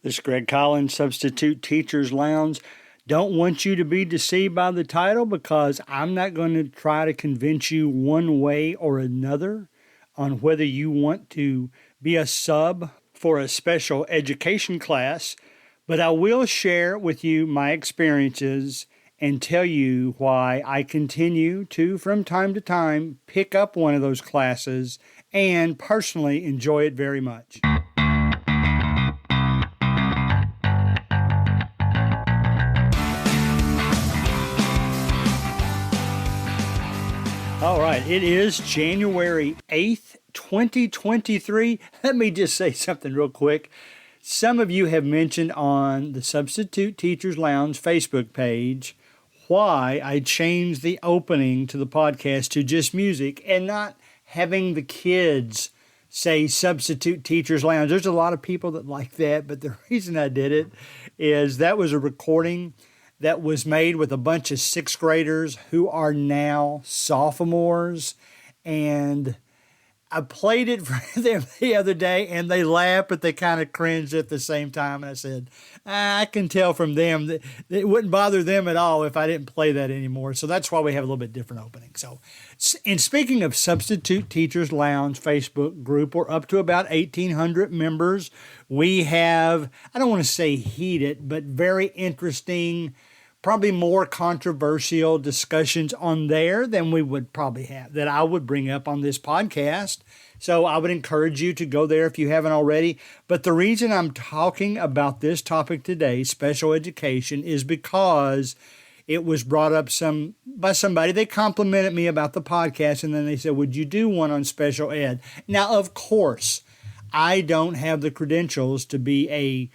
This is Greg Collins, Substitute Teachers Lounge. Don't want you to be deceived by the title because I'm not going to try to convince you one way or another on whether you want to be a sub for a special education class, but I will share with you my experiences and tell you why I continue to, from time to time, pick up one of those classes and personally enjoy it very much. All right, it is January 8th, 2023. Let me just say something real quick. Some of you have mentioned on the Substitute Teachers Lounge Facebook page why I changed the opening to the podcast to just music and not having the kids say Substitute Teachers Lounge. There's a lot of people that like that, but the reason I did it is that was a recording that was made with a bunch of sixth graders who are now sophomores. And I played it for them the other day and they laughed, but they kind of cringed at the same time. And I said, I can tell from them that it wouldn't bother them at all if I didn't play that anymore. So that's why we have a little bit different opening. So, and speaking of Substitute Teachers Lounge Facebook group, we're up to about 1,800 members. We have, I don't want to say heated, but very interesting, probably more controversial discussions on there than we would probably have, that I would bring up on this podcast. So I would encourage you to go there if you haven't already. But the reason I'm talking about this topic today, special education, is because it was brought up by somebody. They complimented me about the podcast, and then they said, would you do one on special ed? Now, of course, I don't have the credentials to be a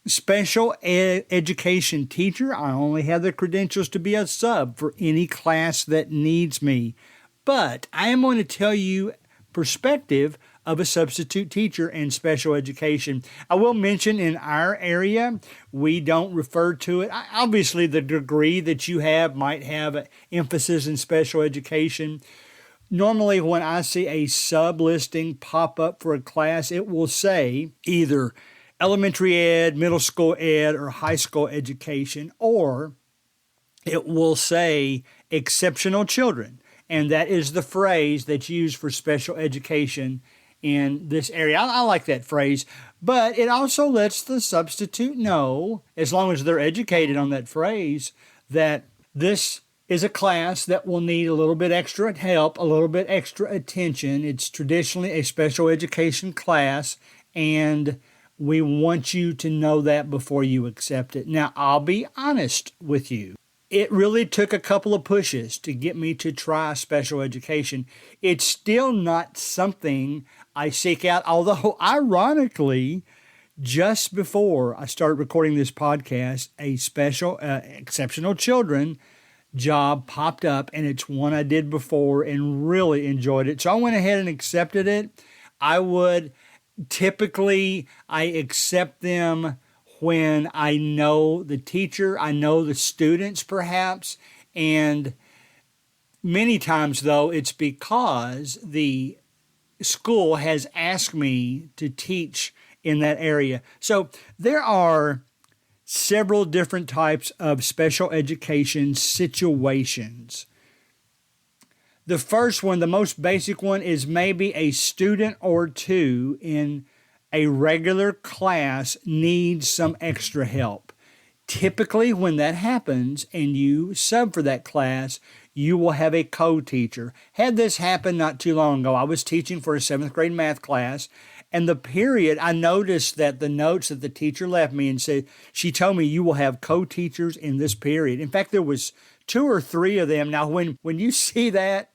special education teacher. I only have the credentials to be a sub for any class that needs me. But I am going to tell you perspective of a substitute teacher in special education. I will mention in our area, we don't refer to it. Obviously, the degree that you have might have an emphasis in special education. Normally, when I see a sub listing pop up for a class, it will say either elementary ed, middle school ed, or high school education, or it will say exceptional children. And that is the phrase that's used for special education in this area. I like that phrase, but it also lets the substitute know, as long as they're educated on that phrase, that this is a class that will need a little bit extra help, a little bit extra attention. It's traditionally a special education class, and we want you to know that before you accept it. Now, I'll be honest with you. It really took a couple of pushes to get me to try special education. It's still not something I seek out, although ironically, just before I started recording this podcast, a special exceptional children job popped up, and it's one I did before and really enjoyed it. So I went ahead and accepted it. Typically, I accept them when I know the teacher, I know the students perhaps, and many times, though, it's because the school has asked me to teach in that area. So there are several different types of special education situations. The first one, the most basic one, is maybe a student or two in a regular class needs some extra help. Typically, when that happens and you sub for that class, you will have a co-teacher. Had this happened not too long ago, I was teaching for a 7th grade math class, and the period, I noticed that the notes that the teacher left me and said, she told me you will have co-teachers in this period. In fact, there was 2 or 3 of them. Now, when you see that,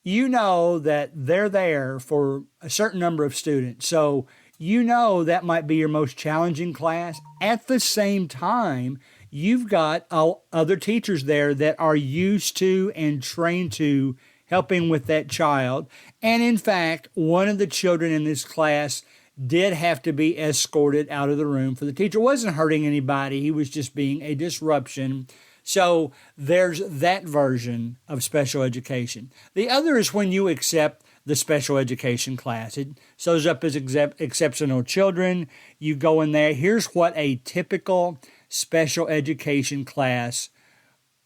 you know that they're there for a certain number of students. So you know that might be your most challenging class. At the same time, you've got other teachers there that are used to and trained to helping with that child. And in fact, one of the children in this class did have to be escorted out of the room for the teacher. It wasn't hurting anybody. He was just being a disruption. So there's that version of special education. The other is when you accept the special education class. It shows up as exceptional children. You go in there. Here's what a typical special education class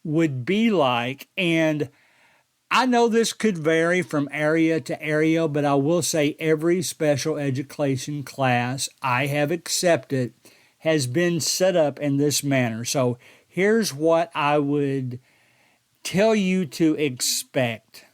would be like. And I know this could vary from area to area, but I will say every special education class I have accepted has been set up in this manner. So here's what I would tell you to expect.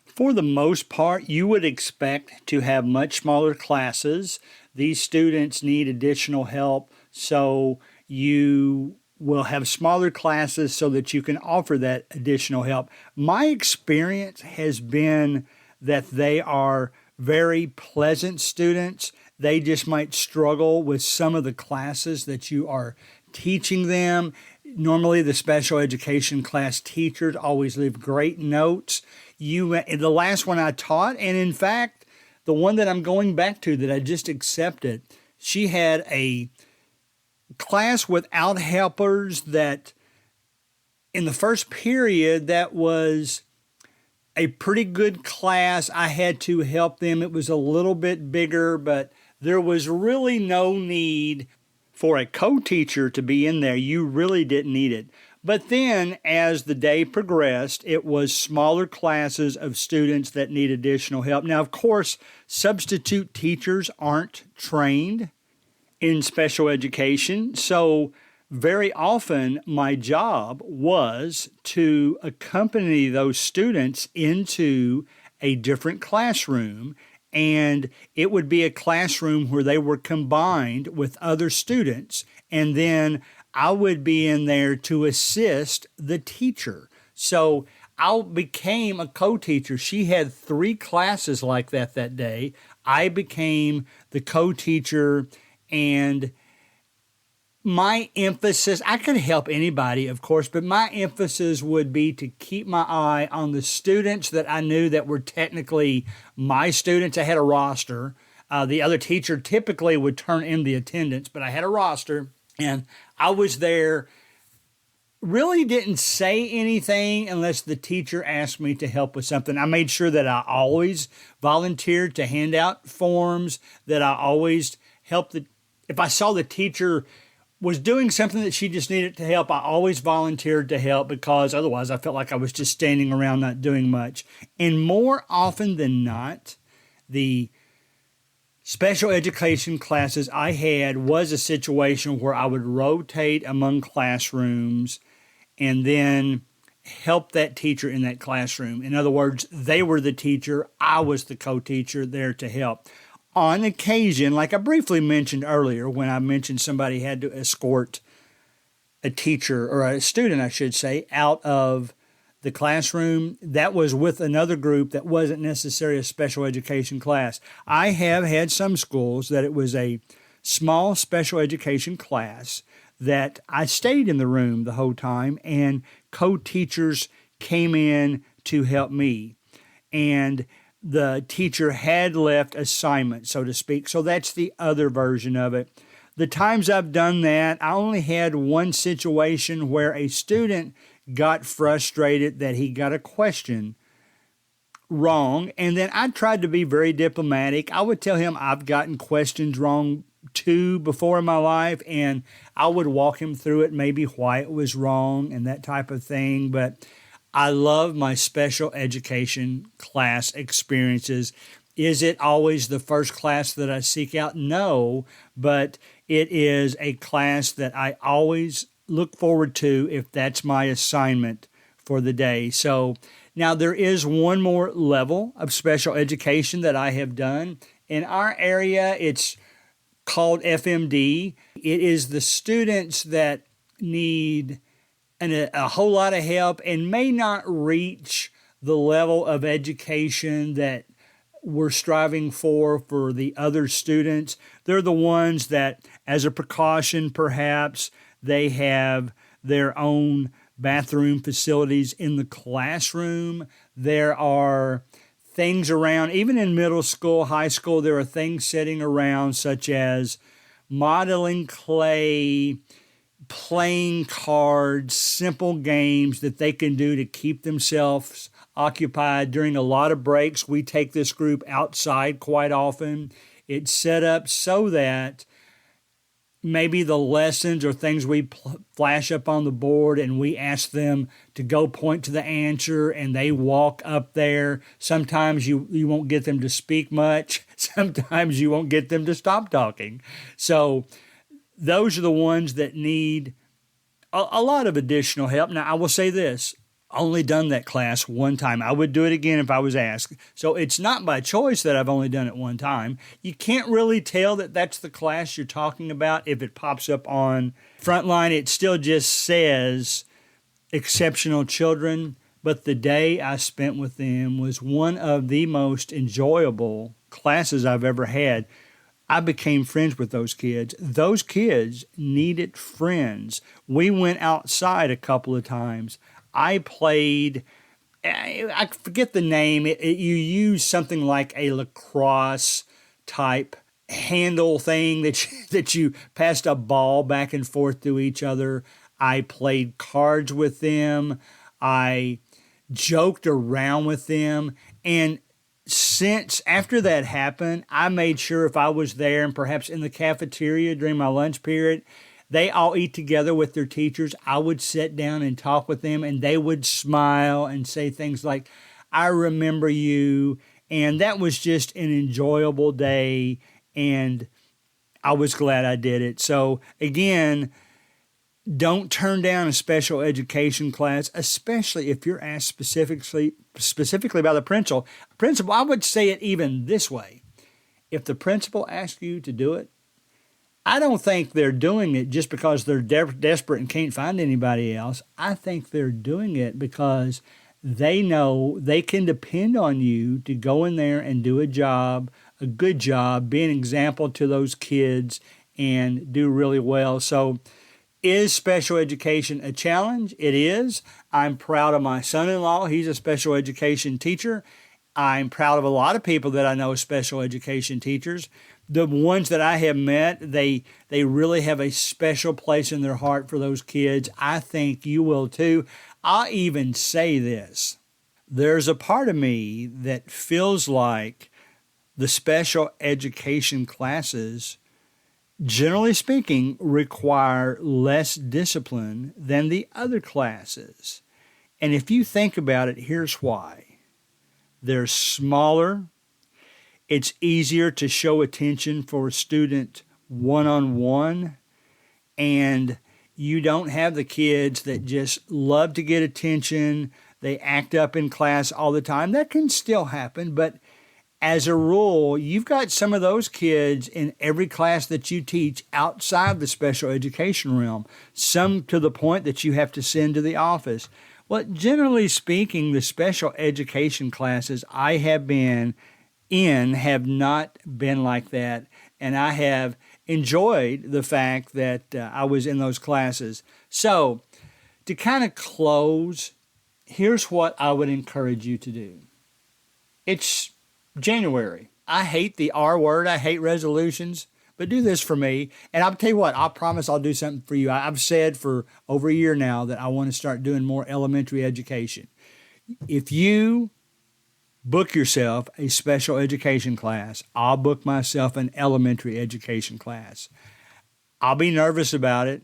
For the most part, you would expect to have much smaller classes. These students need additional help, so you will have smaller classes so that you can offer that additional help. My experience has been that they are very pleasant students. They just might struggle with some of the classes that you are teaching them. Normally, the special education class teachers always leave great notes. The last one I taught, and in fact, the one that I'm going back to that I just accepted, she had a class without helpers that in the first period, that was a pretty good class. I had to help them. It was a little bit bigger, but there was really no need for a co-teacher to be in there. You really didn't need it. But then as the day progressed, it was smaller classes of students that need additional help. Now, of course, substitute teachers aren't trained in special education. So very often my job was to accompany those students into a different classroom, and it would be a classroom where they were combined with other students, and then I would be in there to assist the teacher. So I became a co-teacher. She had 3 classes like that day. I became the co-teacher, and my emphasis, I could help anybody, of course, but my emphasis would be to keep my eye on the students that I knew that were technically my students. I had a roster. The other teacher typically would turn in the attendance, but I had a roster, and I was there. Really didn't say anything unless the teacher asked me to help with something. I made sure that I always volunteered to hand out forms, that I always helped if I saw the teacher was doing something that she just needed to help, I always volunteered to help, because otherwise I felt like I was just standing around not doing much. And more often than not, the special education classes I had was a situation where I would rotate among classrooms and then help that teacher in that classroom. In other words, they were the teacher, I was the co-teacher there to help. On occasion, like I briefly mentioned earlier, when I mentioned somebody had to escort a teacher, or a student, I should say, out of the classroom, that was with another group that wasn't necessarily a special education class. I have had some schools that it was a small special education class that I stayed in the room the whole time, and co-teachers came in to help me. And the teacher had left assignment, so to speak. So that's the other version of it. The times I've done that, I only had one situation where a student got frustrated that he got a question wrong, and then I tried to be very diplomatic. I would tell him I've gotten questions wrong too before in my life, and I would walk him through it, maybe why it was wrong and that type of thing. But I love my special education class experiences. Is it always the first class that I seek out? No, but it is a class that I always look forward to if that's my assignment for the day. So now there is one more level of special education that I have done. In our area, it's called FMD. It is the students that need a whole lot of help and may not reach the level of education that we're striving for the other students. They're the ones that, as a precaution perhaps, they have their own bathroom facilities in the classroom. There are things around, even in middle school, high school, there are things sitting around such as modeling clay, playing cards, simple games that they can do to keep themselves occupied. During a lot of breaks, we take this group outside quite often. It's set up so that maybe the lessons or things we flash up on the board and we ask them to go point to the answer and they walk up there. Sometimes you won't get them to speak much. Sometimes you won't get them to stop talking. So those are the ones that need a lot of additional help. Now, I will say this. Only done that class one time. I would do it again if I was asked. So it's not by choice that I've only done it one time. You can't really tell that that's the class you're talking about if it pops up on Frontline. It still just says exceptional children. But the day I spent with them was one of the most enjoyable classes I've ever had. I became friends with those kids. Those kids needed friends. We went outside a couple of times. I played, I forget the name. You use something like a lacrosse type handle thing that you passed a ball back and forth to each other. I played cards with them. I joked around with them. And since after that happened, I made sure if I was there and perhaps in the cafeteria during my lunch period, they all eat together with their teachers, I would sit down and talk with them, and they would smile and say things like, I remember you. And that was just an enjoyable day, and I was glad I did it. So again, don't turn down a special education class, especially if you're asked specifically by the principal. I would say it even this way. If the principal asks you to do it, I don't think they're doing it just because they're desperate and can't find anybody else. I think they're doing it because they know they can depend on you to go in there and do a good job, be an example to those kids, and do really well. So is special education a challenge? It is. I'm proud of my son-in-law. He's a special education teacher. I'm proud of a lot of people that I know as special education teachers. The ones that I have met, they really have a special place in their heart for those kids. I think you will too. I'll even say this. There's a part of me that feels like the special education classes, generally speaking, require less discipline than the other classes. And if you think about it, here's why. They're smaller. It's easier to show attention for a student one-on-one, and you don't have the kids that just love to get attention. They act up in class all the time. That can still happen, but as a rule, you've got some of those kids in every class that you teach outside the special education realm, some to the point that you have to send to the office. Well, generally speaking, the special education classes I have been in have not been like that, and I have enjoyed the fact that I was in those classes. So, to kind of close, here's what I would encourage you to do. It's January. I hate the R word. I hate resolutions, but do this for me. And I'll tell you what, I promise I'll do something for you. I've said for over a year now that I want to start doing more elementary education. If you book yourself a special education class, I'll book myself an elementary education class. I'll be nervous about it.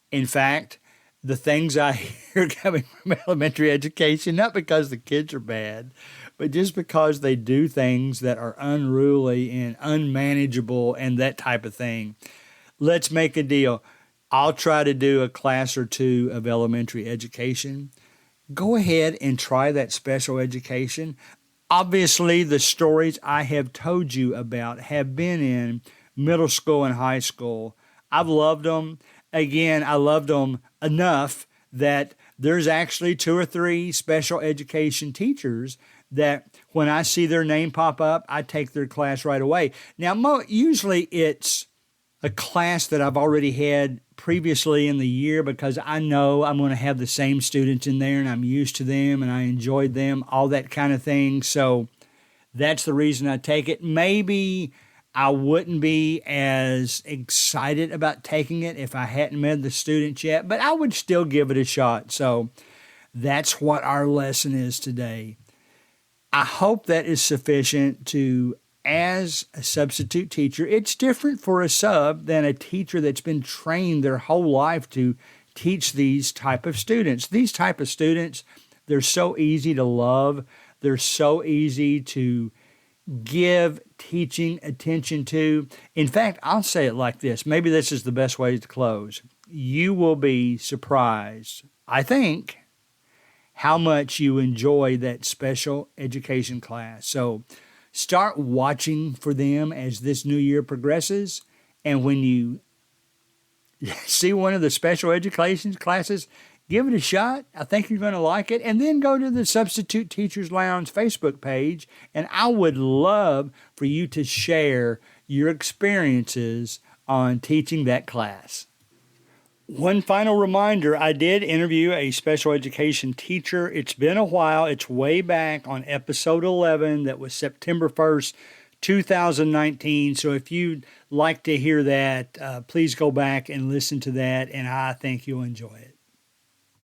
In fact, the things I hear coming from elementary education, not because the kids are bad, but just because they do things that are unruly and unmanageable and that type of thing. Let's make a deal. I'll try to do a class or two of elementary education. Go ahead and try that special education. Obviously, the stories I have told you about have been in middle school and high school. I've loved them. Again, I loved them enough that there's actually 2 or 3 special education teachers that when I see their name pop up, I take their class right away. Now, usually it's a class that I've already had previously in the year because I know I'm going to have the same students in there and I'm used to them and I enjoyed them, all that kind of thing. So that's the reason I take it. Maybe I wouldn't be as excited about taking it if I hadn't met the students yet, but I would still give it a shot. So that's what our lesson is today. I hope that is sufficient to, as a substitute teacher, it's different for a sub than a teacher that's been trained their whole life to teach these type of students. These type of students, they're so easy to love. They're so easy to give teaching attention to. In fact, I'll say it like this. Maybe this is the best way to close. You will be surprised, I think, how much you enjoy that special education class. So start watching for them as this new year progresses. And when you see one of the special education classes, give it a shot. I think you're going to like it. And then go to the Substitute Teachers Lounge Facebook page. And I would love for you to share your experiences on teaching that class. One final reminder, I did interview a special education teacher. It's been a while. It's way back on episode 11. That was September 1st, 2019. So if you'd like to hear that, please go back and listen to that, and I think you'll enjoy it.